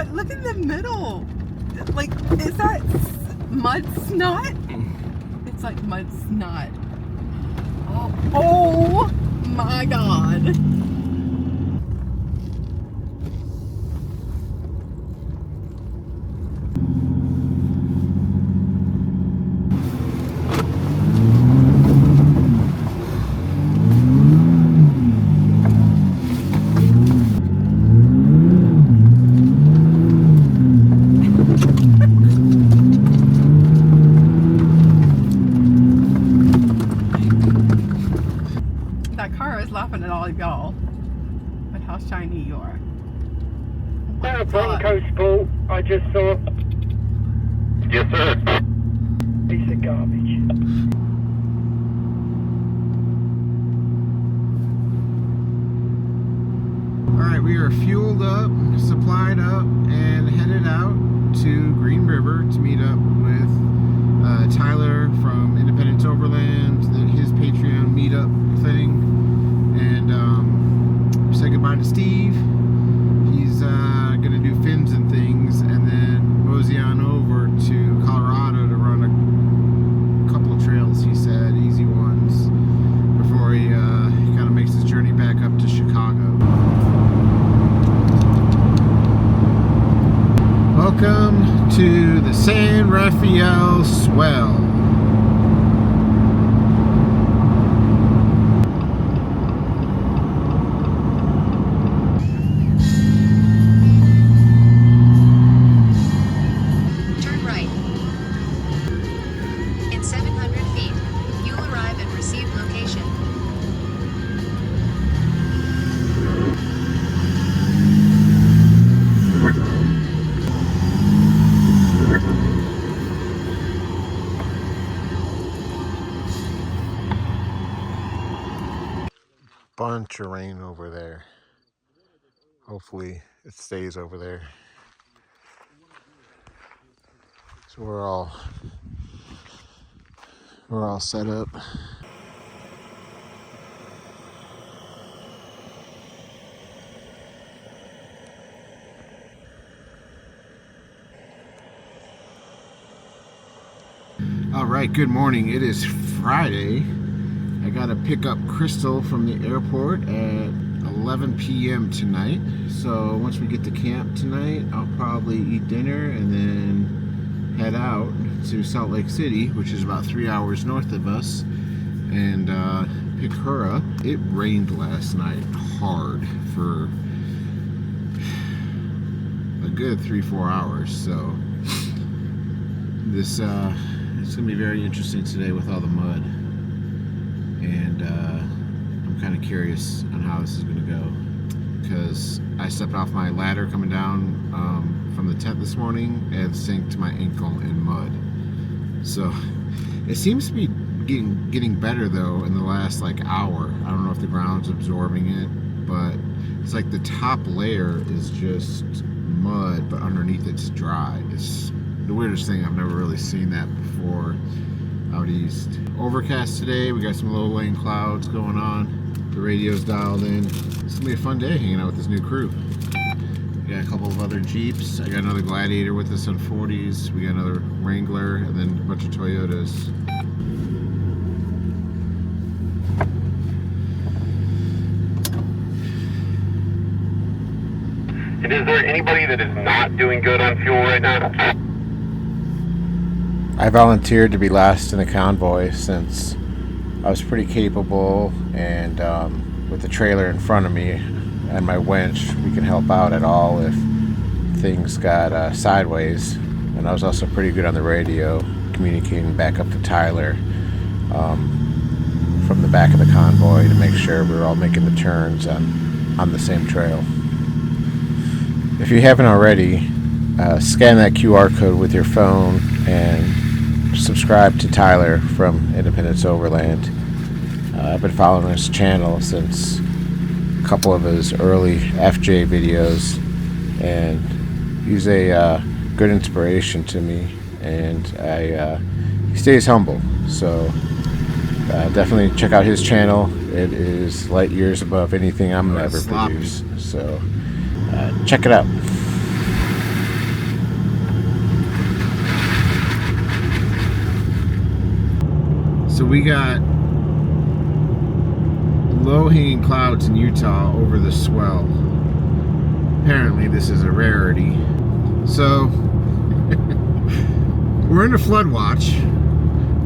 But look in the middle. Like, is that mud snot? It's like mud snot. Oh my God. Laughing at all of y'all, but how shiny you are. That Bronco Sport I just saw. Yes, sir. Piece of garbage. Alright, we are fueled up, supplied up, and headed out to Green River to meet up with Tyler from Independence Overland, his Patreon meetup thing. And say goodbye to Steve. He's gonna do fins and things, and then mosey on over to Colorado to run a couple of trails, he said, easy ones, before he kind of makes his journey back up to Chicago. Welcome to the San Rafael Swell. Bunch of rain over there. Hopefully it stays over there. So we're all set up. All right, good morning. It is Friday. I gotta pick up Crystal from the airport at 11 p.m. tonight. So once we get to camp tonight, I'll probably eat dinner and then head out to Salt Lake City, which is about 3 hours north of us, and pick her up. It rained last night hard for a good 3-4 hours. So this it's gonna be very interesting today with all the mud. And I'm kind of curious on how this is going to go, because I stepped off my ladder coming down from the tent this morning and sank to my ankle in mud. So it seems to be getting better though in the last like hour. I don't know if the ground's absorbing it, but it's like the top layer is just mud, but underneath it's dry. It's the weirdest thing. I've never really seen that before out east. Overcast today. We got some low-lying clouds going on. The radio's dialed in. It's gonna be a fun day hanging out with this new crew. We got a couple of other Jeeps. I got another Gladiator with us on 40s. We got another Wrangler, and then a bunch of Toyotas. And is there anybody that is not doing good on fuel right now? I volunteered to be last in the convoy since I was pretty capable, and with the trailer in front of me and my winch, we can help out at all if things got sideways. And I was also pretty good on the radio, communicating back up to Tyler from the back of the convoy to make sure we were all making the turns on the same trail. If you haven't already, scan that QR code with your phone and subscribe to Tyler from Independence Overland. I've been following his channel since a couple of his early FJ videos, and he's a good inspiration to me, and he stays humble. So definitely check out his channel. It is light years above anything I'm gonna ever produce. So check it out. we got low-hanging clouds in Utah over the Swell. Apparently this is a rarity. So we're in a flood watch.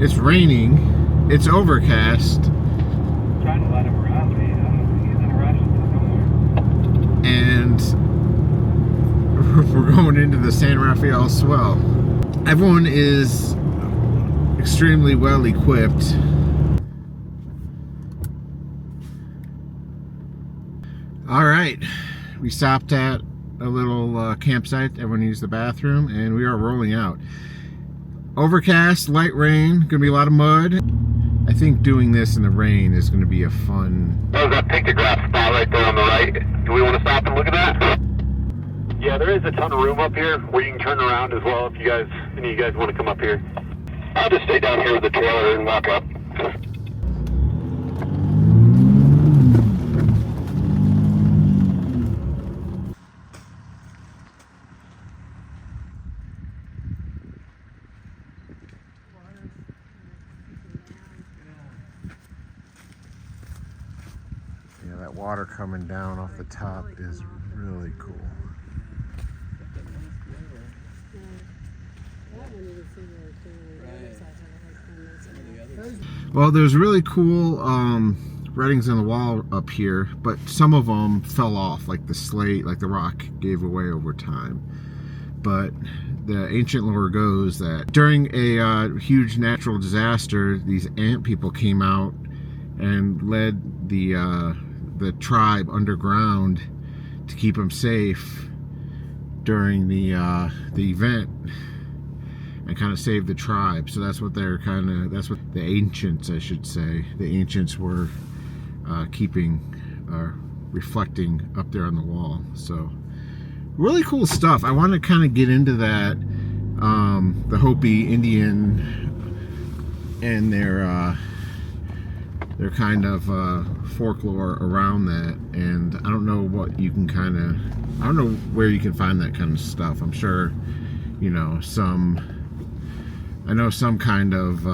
It's raining. It's overcast. Trying to let him around me. He's in a rush to And we're going into the San Rafael Swell. Everyone is extremely well equipped. All right, we stopped at a little campsite. Everyone used the bathroom, and we are rolling out. Overcast, light rain, gonna be a lot of mud. I think doing this in the rain is gonna be a fun. There's that Pictograph spot right there on the right. Do we want to stop and look at that? Yeah, there is a ton of room up here where you can turn around as well if you guys, any of you guys want to come up here. I'll just stay down here with the trailer and walk up. Yeah, that water coming down off the top is really cool. Well, there's really cool writings on the wall up here, but some of them fell off, like the slate, like the rock gave away over time. But the ancient lore goes that during a huge natural disaster, these ant people came out and led the tribe underground to keep them safe during the event and kind of save the tribe. So that's what they're that's what the ancients, I should say, the ancients were keeping, reflecting up there on the wall. So really cool stuff. I want to kind of get into that, the Hopi Indian and their kind of folklore around that. And I don't know what you can I don't know where you can find that kind of stuff. I'm sure, you know, I know some kind of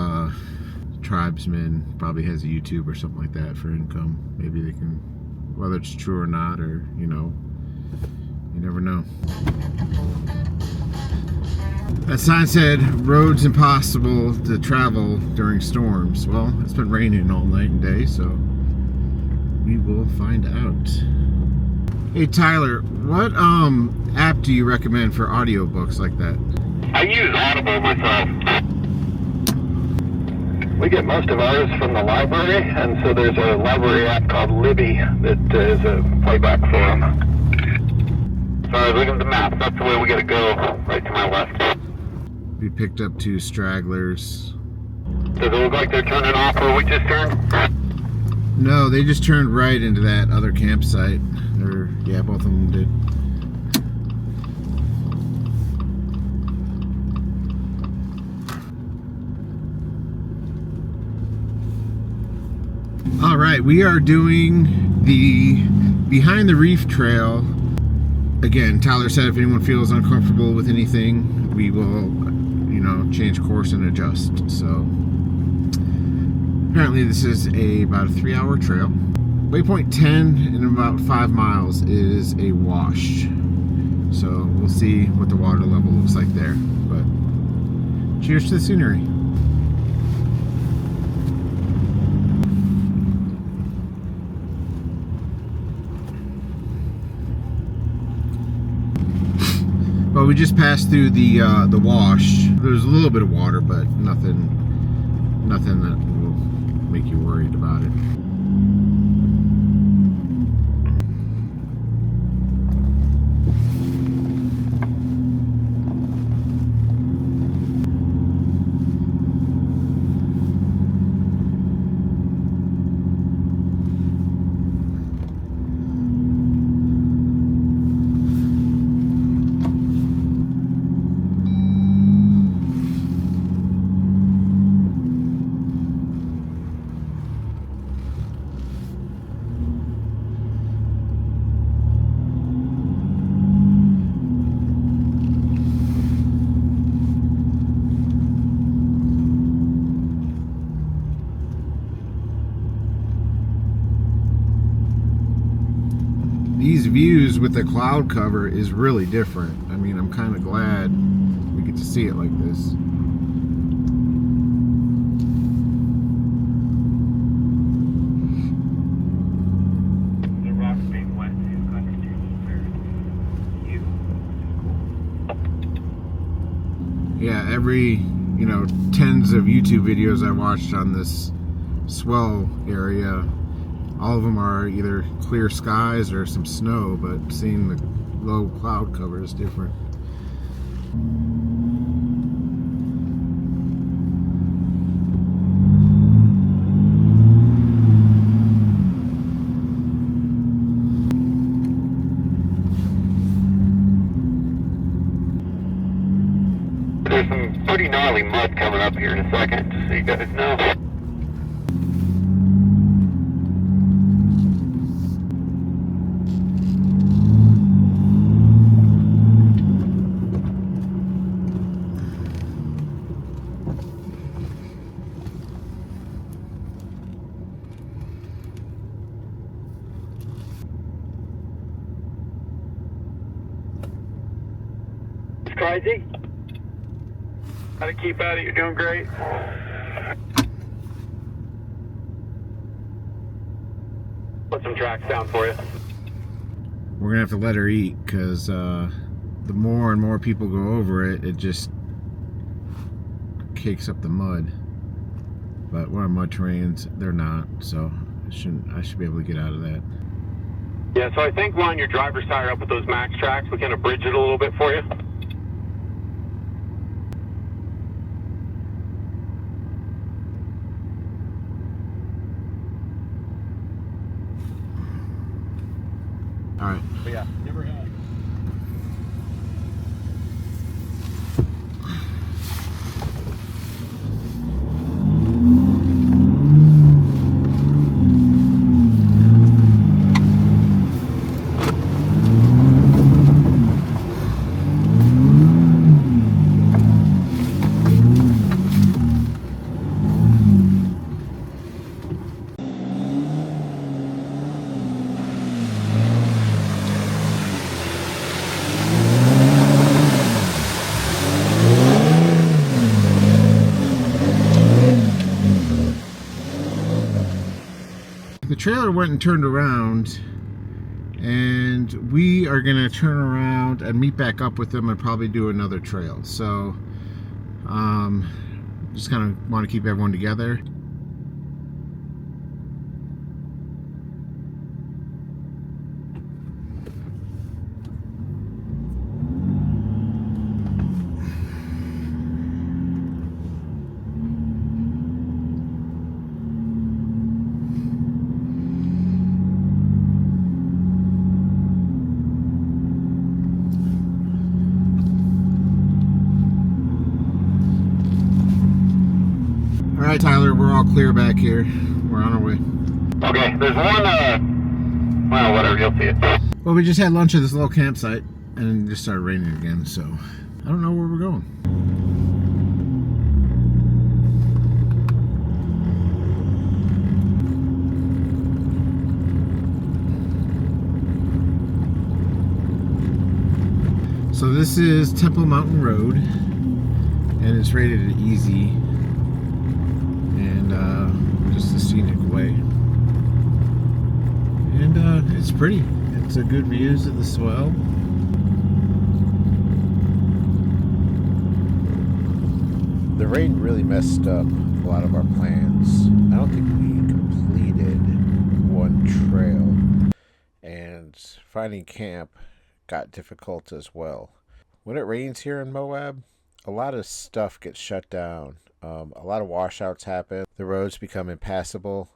tribesman probably has a YouTube or something like that for income. Maybe they can, whether it's true or not, or, you know, you never know. That sign said, roads impossible to travel during storms. Well, it's been raining all night and day, so we will find out. Hey Tyler, what app do you recommend for audiobooks like that? I use Audible myself. We get most of ours from the library, and so there's a library app called Libby that is a playback for them. Sorry, looking at the map. That's the way we gotta go. Right to my left. We picked up 2 stragglers. Does it look like they're turning off where we just turned? No, they just turned right into that other campsite. Yeah, both of them did. All right, we are doing the Behind the Reef Trail. Again, Tyler said if anyone feels uncomfortable with anything, we will, you know, change course and adjust. So apparently this is about a 3-hour trail. Waypoint 10 in about 5 miles is a wash. So we'll see what the water level looks like there. But cheers to the scenery. Well, we just passed through the wash. There's a little bit of water, but nothing that will make you worried about it. with the cloud cover is really different. I mean, I'm kind of glad we get to see it like this. The rocks being wet is kind of cute. Yeah, every, you know, tens of YouTube videos I watched on this Swell area, all of them are either clear skies or some snow, but seeing the low cloud cover is different. There's some pretty gnarly mud coming up here in a second, just so you guys know. It's crazy. How to keep at it, you're doing great. Put some tracks down for you. We're gonna have to let her eat, because the more and more people go over it, it just cakes up the mud. But we're on mud terrains, they're not, so I should be able to get out of that. Yeah, so I think line your driver's tire up with those max tracks. We can abridge it a little bit for you. All right. But yeah, never had. The trailer went and turned around, and we are gonna turn around and meet back up with them and probably do another trail. So just kind of want to keep everyone together. All right, Tyler, we're all clear back here. We're on our way. Okay, there's one, well, whatever, you'll see it. Well, we just had lunch at this little campsite, and it just started raining again, so I don't know where we're going. So this is Temple Mountain Road, and it's rated at easy, and just a scenic way. And it's pretty. It's a good views of the Swell. The rain really messed up a lot of our plans. I don't think we completed one trail, and finding camp got difficult as well. When it rains here in Moab, a lot of stuff gets shut down. A lot of washouts happen. The roads become impassable.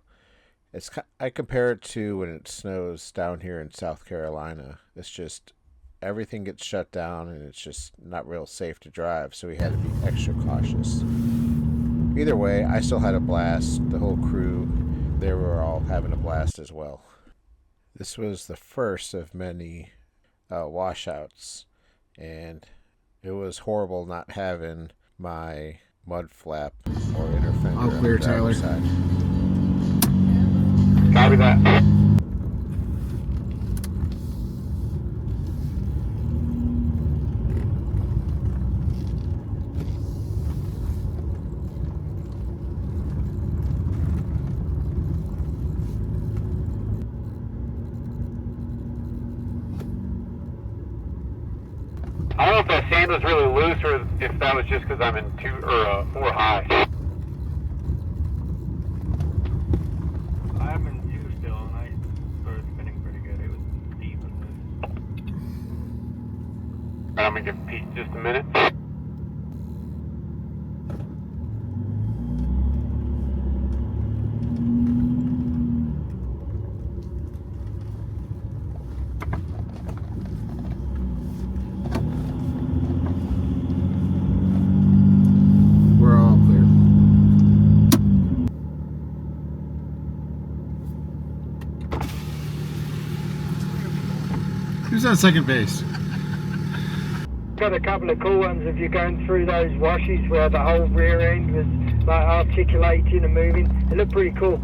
I compare it to when it snows down here in South Carolina. It's just everything gets shut down, and it's just not real safe to drive, so we had to be extra cautious. Either way, I still had a blast. The whole crew, they were all having a blast as well. This was the first of many washouts, and it was horrible not having my mud flap or inner fender. All clear, Tyler. Side. Copy that. I don't know if that sand was really loose or if that was just because I'm in 2 or 4 high. I'm in 2 still, and I started spinning pretty good. It was deep and loose. I'm gonna give Pete just a minute. We're all clear. Who's on second base? Got a couple of cool ones if you're going through those washes where the whole rear end was like articulating and moving. It looked pretty cool.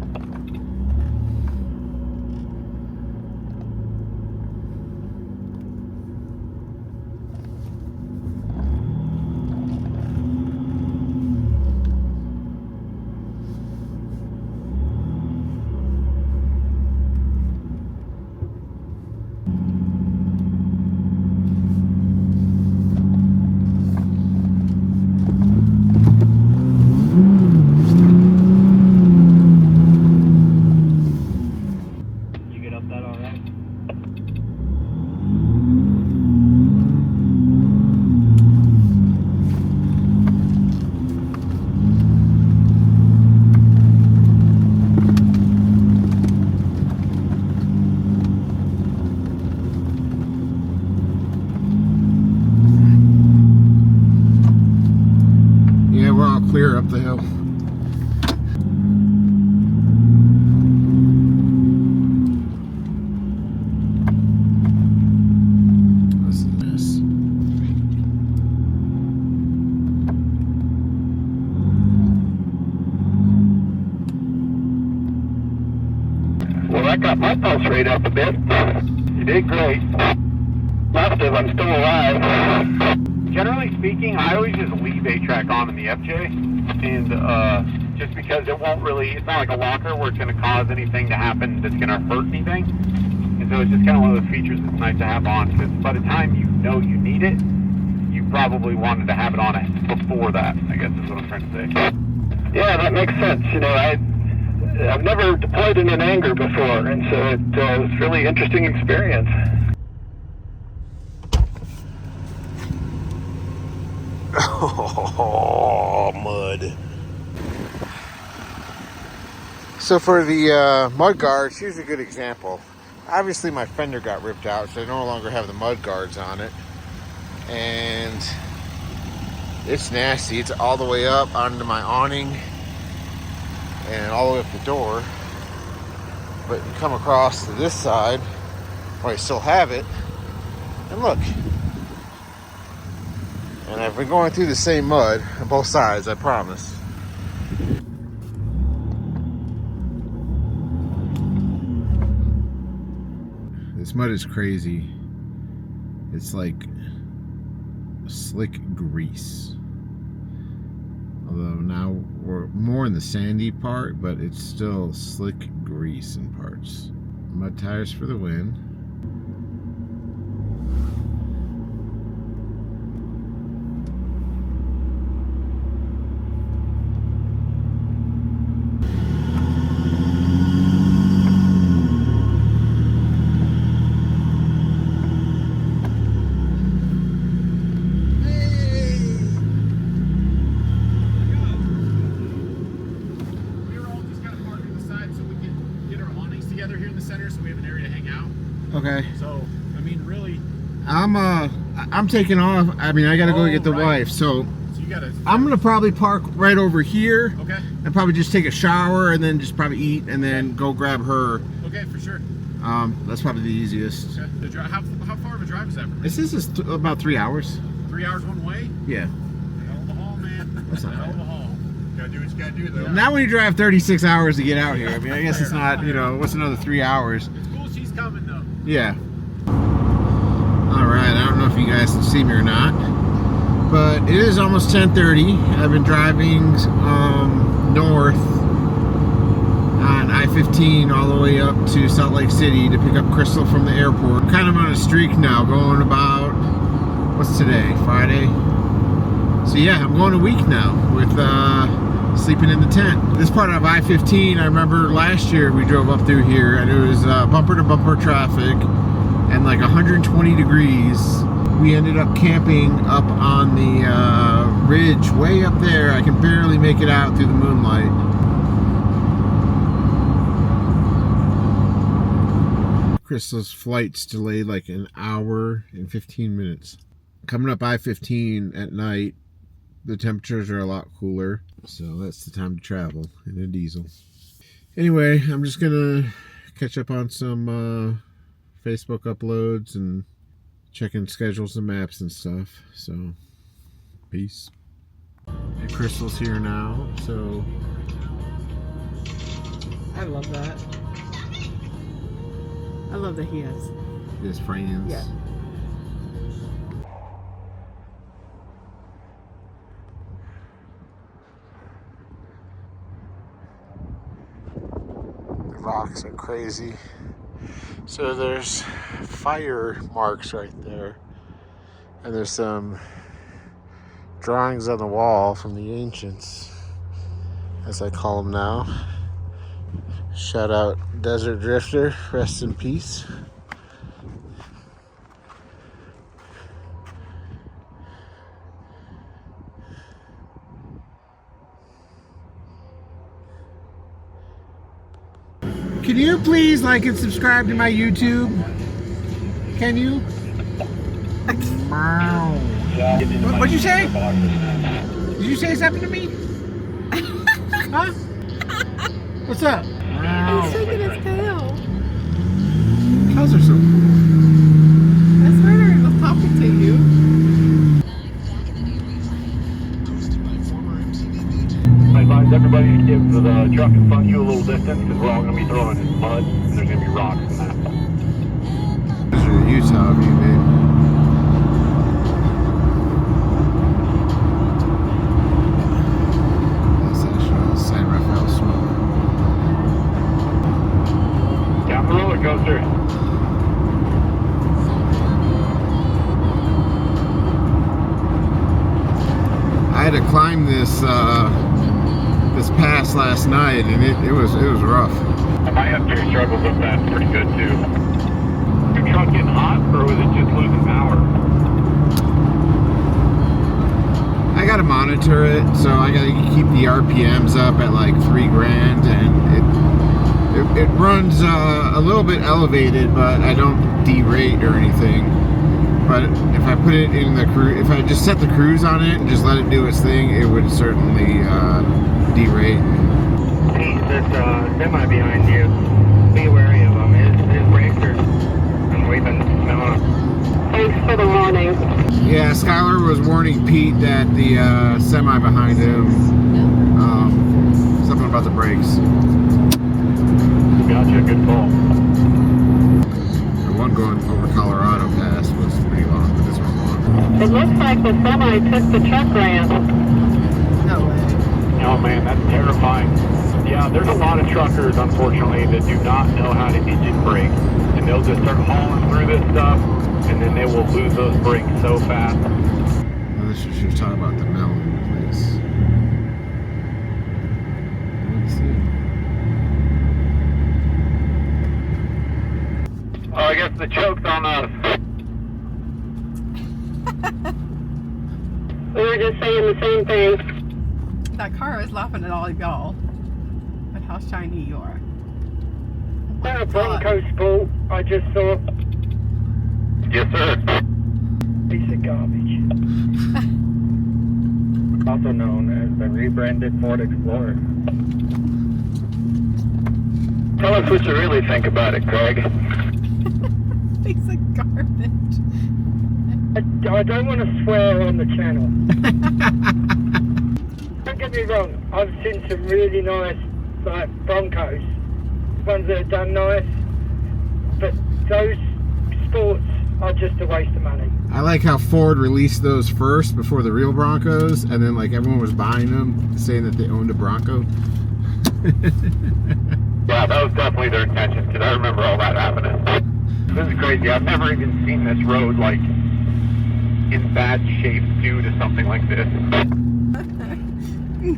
You get up that all right? Yeah, we're all clear up the hill. This is a mess. Well, that got my pulse rate up a bit. You did great. Positive, I'm still alive. Generally speaking, I always just leave A-track on in the FJ, and just because it won't really, it's not like a locker where it's going to cause anything to happen that's going to hurt anything, and so it's just kind of one of those features that's nice to have on, because by the time you know you need it, you probably wanted to have it on it before that, I guess is what I'm trying to say. Yeah, that makes sense. You know, I've never deployed in an anger before, and so it was a really interesting experience. Oh, mud. So for the mud guards, here's a good example. Obviously my fender got ripped out, so I no longer have the mud guards on it. And it's nasty. It's all the way up onto my awning and all the way up the door. But you come across to this side, where I still have it, and look. And I've been going through the same mud on both sides, I promise. This mud is crazy. It's like slick grease. Although now we're more in the sandy part, but it's still slick grease in parts. Mud tires for the win. Okay. So, I mean, really, I'm taking off. I mean, I gotta go get the wife, so you gotta. I'm gonna probably park right over here. Okay. And probably just take a shower and then just probably eat and then go grab her. Okay, for sure. That's probably the easiest. Okay. How far of a drive is that? This is about 3 hours. 3 hours one way? Yeah. Hell of a haul, man. That's not Hell of a haul. Gotta do what you gotta do, though. Now when you drive 36 hours to get out here, I mean, I guess it's not, you know, what's another 3 hours? It's cool she's coming, though. Yeah. Alright, I don't know if you guys can see me or not, but it is almost 10:30. I've been driving north on I-15 all the way up to Salt Lake City to pick up Crystal from the airport. I'm kind of on a streak now, going about, what's today? Friday. So yeah, I'm going a week now with sleeping in the tent. This part of I-15, I remember last year we drove up through here and it was bumper to bumper traffic and like 120 degrees. We ended up camping up on the ridge way up there. I can barely make it out through the moonlight. Crystal's flight's delayed like an hour and 15 minutes. Coming up I-15 at night, the temperatures are a lot cooler, so that's the time to travel in a diesel. Anyway, I'm just gonna catch up on some Facebook uploads and checking schedules and maps and stuff. So, peace. And Crystal's here now, so I love that. I love that he has his friends. Yeah. The rocks are crazy. So there's fire marks right there. And there's some drawings on the wall from the ancients, as I call them now. Shout out Desert Drifter, rest in peace. Can you please like and subscribe to my YouTube? Can you? What'd you say? Did you say something to me? Huh? What's up? He's shaking his tail. How's there so? I swear he was talking to you. I advise everybody to give the truck in front of you a little distance because we're all going to be throwing in mud and there's going to be rocks and that. This is your Utah view, babe. That's actually San Rafael Smoke. Down the roller coaster. I had to climb this this pass last night, and it was rough. My F3 struggles up that pretty good too. Your truck getting hot, or was it just losing power? I gotta monitor it, so I gotta keep the RPMs up at like 3 grand, and it runs a little bit elevated, but I don't derate or anything. But if I put it in the cruise, if I just set the cruise on it and just let it do its thing, it would certainly derate. Hey, there's semi behind you. Be wary of him. His brakes are unwavering. Thanks for the warning. Yeah, Skylar was warning Pete that the semi behind him, something about the brakes. Gotcha, good call. The one going over Colorado Pass was pretty long, but this one's long. It looks like the semi took the truck ramp. No way. Oh man, that's terrifying. Yeah, there's a lot of truckers, unfortunately, that do not know how to engine brake. And they'll just start hauling through this stuff, and then they will lose those brakes so fast. Well, this was, she was talking about the melon place. Let's see. Oh, I guess the joke's on us. We were just saying the same thing. That car is laughing at all of y'all. At how shiny you are. That a Bronco Sport I just saw. Yes, sir. Piece of garbage. Also known as the rebranded Ford Explorer. Tell us what you really think about it, Craig. Piece of garbage. I don't want to swear on the channel. Don't get me wrong, I've seen some really nice like Broncos, ones that are done nice, but those sports are just a waste of money. I like how Ford released those first before the real Broncos, and then like everyone was buying them, saying that they owned a Bronco. Yeah, that was definitely their intention, because I remember all that happening. This is crazy. I've never even seen this road, like, in bad shape due to something like this.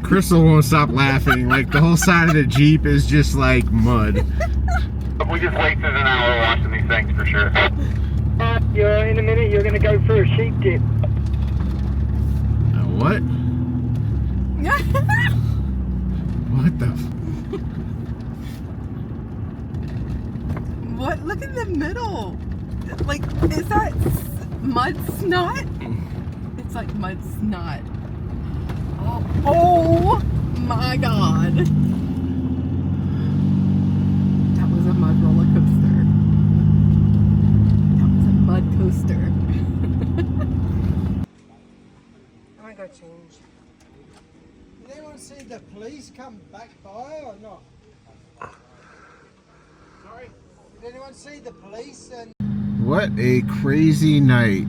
Crystal won't stop laughing. Like the whole side of the Jeep is just like mud. We just wasted an hour washing these things for sure. In a minute, you're going to go through a sheep dip. What? What the? What? Look in the middle. Like, is that mud snot? It's like mud snot. Oh my god. That was a mud roller coaster. That was a mud coaster. I'm gonna go change. Did anyone see the police come back by or not? Sorry? Did anyone see the police and... What a crazy night.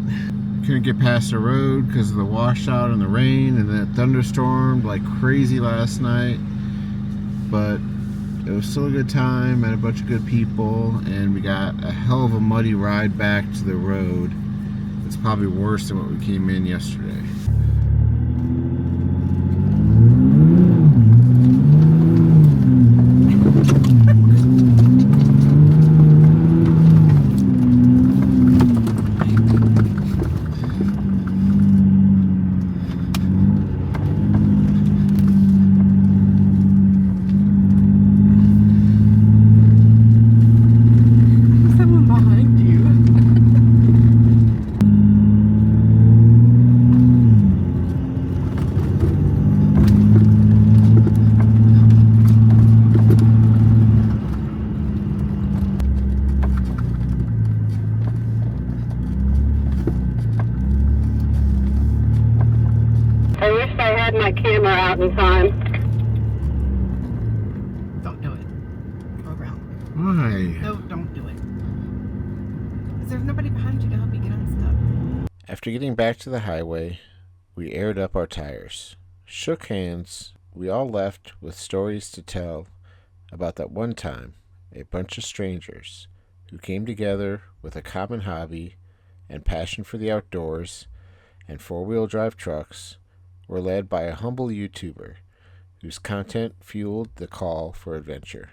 Couldn't get past the road because of the washout and the rain, and then it thunderstormed like crazy last night. But it was still a good time, met a bunch of good people, and we got a hell of a muddy ride back to the road. It's probably worse than what we came in yesterday. Someone behind you. I wish I had my camera out in time. Don't do it. Go around. Why? No, don't do it. Because there's nobody behind you to help you get unstuck. After getting back to the highway, we aired up our tires, shook hands. We all left with stories to tell about that one time a bunch of strangers who came together with a common hobby and passion for the outdoors and four-wheel drive trucks were led by a humble YouTuber whose content fueled the call for adventure.